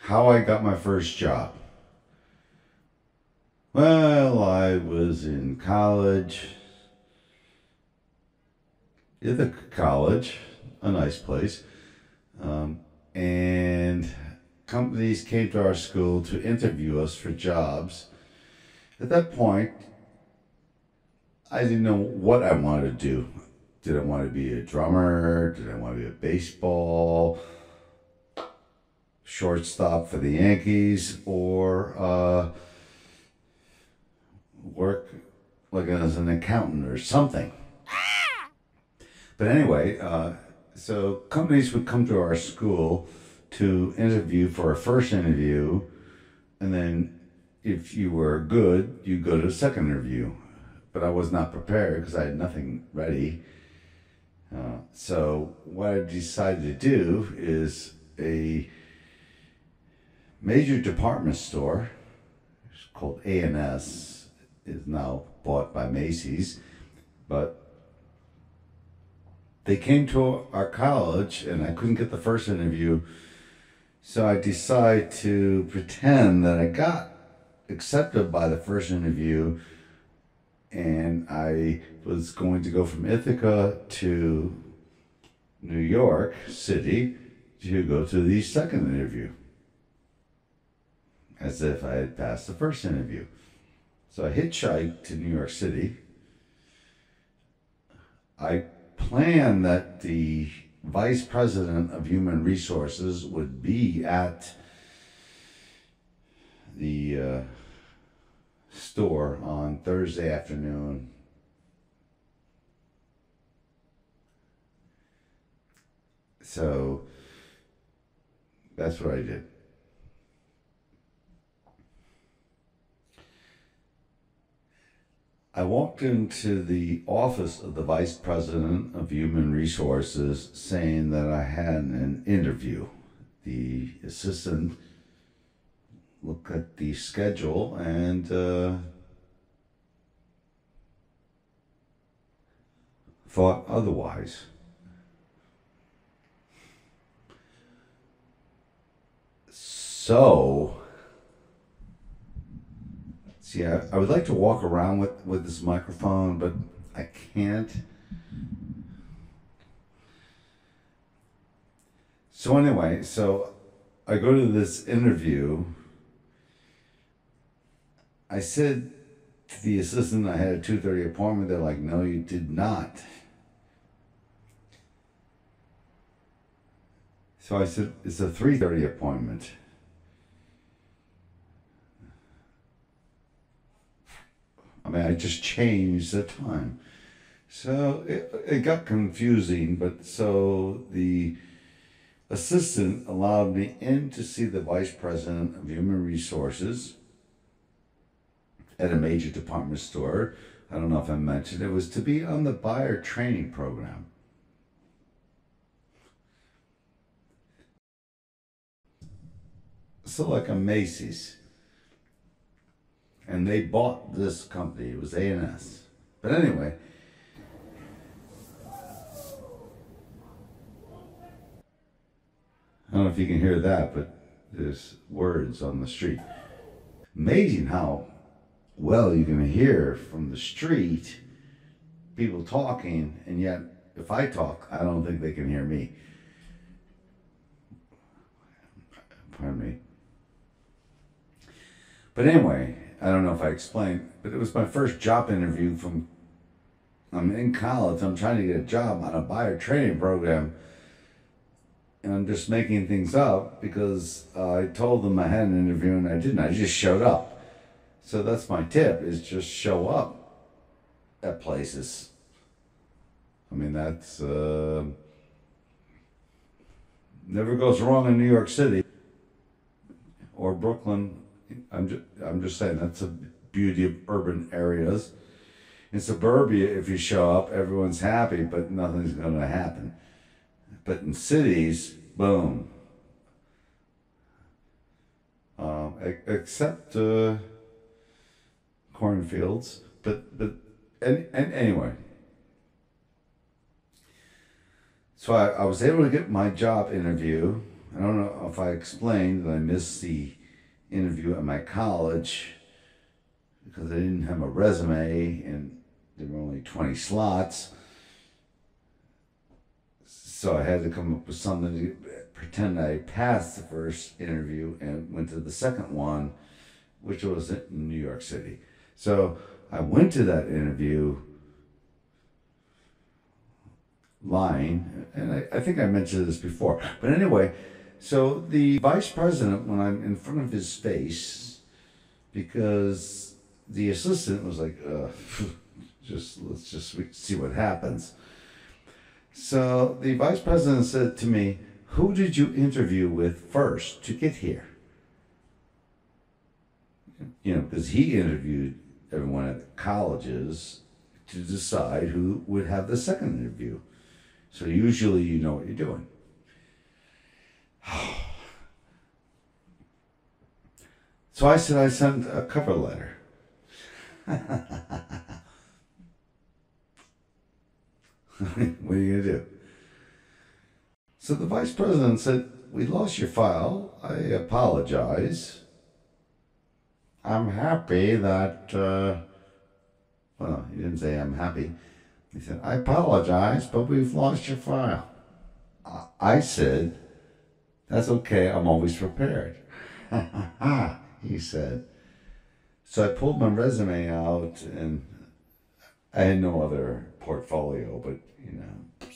How I got my first job. Well, I was in college, Ithaca College, a nice place, um, and companies came to our school to interview us for jobs. At that point, I didn't know what I wanted to do. Did I want to be a drummer? Did I want to be a baseball shortstop for the Yankees, or work like as an accountant or something? But anyway, so companies would come to our school to interview for a first interview, and then if you were good, you go to a second interview. But I was not prepared because I had nothing ready. So what I decided to do is a major department store, it's called A&S, is now bought by Macy's, but they came to our college and I couldn't get the first interview. So I decided to pretend that I got accepted by the first interview, and I was going to go from Ithaca to New York City to go to the second interview, as if I had passed the first interview. So I hitchhiked to New York City. I planned that the vice president of human resources would be at the store on Thursday afternoon. So that's what I did. I walked into the office of the vice president of human resources saying that I had an interview. The assistant looked at the schedule and thought otherwise. So, see, I would like to walk around with this microphone, but I can't. So anyway, so I go to this interview. I said to the assistant I had a 2:30 appointment. They're like, no, you did not. So I said, it's a 3:30 appointment. I mean, I just changed the time. So it got confusing, but so the assistant allowed me in to see the vice president of human resources at a major department store. I don't know if I mentioned it was to be on the buyer training program. So like a Macy's. And they bought this company. It was A&S. But anyway, I don't know if you can hear that, but there's words on the street. Amazing how well you can hear from the street people talking, and yet if I talk, I don't think they can hear me. Pardon me. But anyway, I don't know if I explained, but it was my first job interview from, I'm in college, I'm trying to get a job on a buyer training program, and I'm just making things up because I told them I had an interview and I didn't. I just showed up. So that's my tip, is just show up at places. I mean, that's never goes wrong in New York City or Brooklyn. I'm just saying that's the beauty of urban areas. In suburbia, if you show up, everyone's happy, but nothing's going to happen. But in cities, boom. Except cornfields, and anyway. So I was able to get my job interview. I don't know if I explained that I missed the interview at my college because I didn't have a resume and there were only 20 slots. So I had to come up with something to pretend I passed the first interview and went to the second one, which was in New York City. So I went to that interview lying, and I think I mentioned this before. But anyway, so the vice president, when I'm in front of his face, because the assistant was like, let's just see what happens. So the vice president said to me, "Who did you interview with first to get here?" You know, because he interviewed everyone at the colleges to decide who would have the second interview. So usually you know what you're doing. So I said I sent a cover letter. What are you going to do? So the vice president said, "We lost your file. I apologize. I'm happy that," well, he didn't say I'm happy. He said, "I apologize, but we've lost your file." I said, "That's okay. I'm always prepared." He said. So I pulled my resume out, and I had no other portfolio, but you know.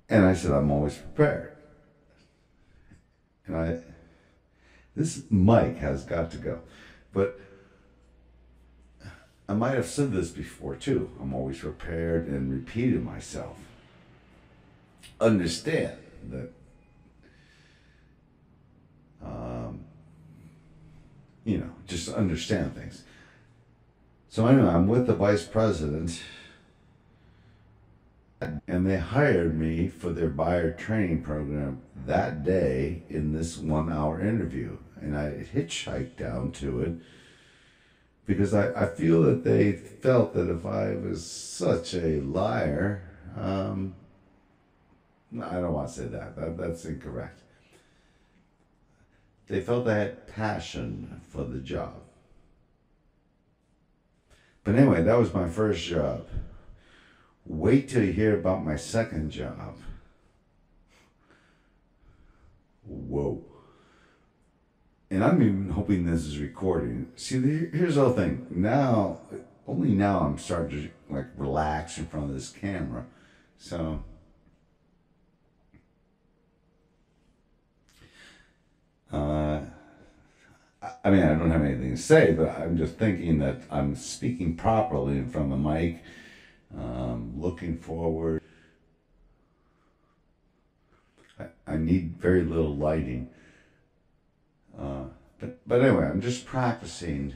And I said, "I'm always prepared." And this mic has got to go. But I might have said this before too. I'm always prepared and repeated myself. Understand that, you know, just understand things. So anyway, I'm with the vice president, and they hired me for their buyer training program that day in this 1 hour interview. And I hitchhiked down to it because I feel that they felt that if I was such a liar, no, I don't want to say that's incorrect. They felt I had passion for the job. But anyway, that was my first job. Wait till you hear about my second job. Whoa. And I'm even hoping this is recording. See, here's the whole thing. Now, only now I'm starting to like relax in front of this camera. So, I mean, I don't have anything to say, but I'm just thinking that I'm speaking properly in front of the mic, looking forward. I need very little lighting. But anyway, I'm just practicing.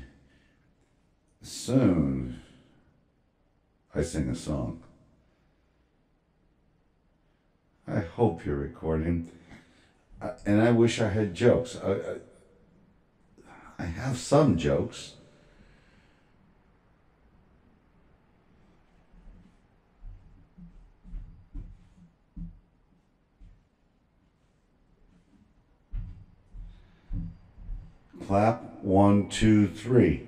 Soon, I sing a song. I hope you're recording. And I wish I had jokes. I have some jokes. Clap, 1, 2, 3.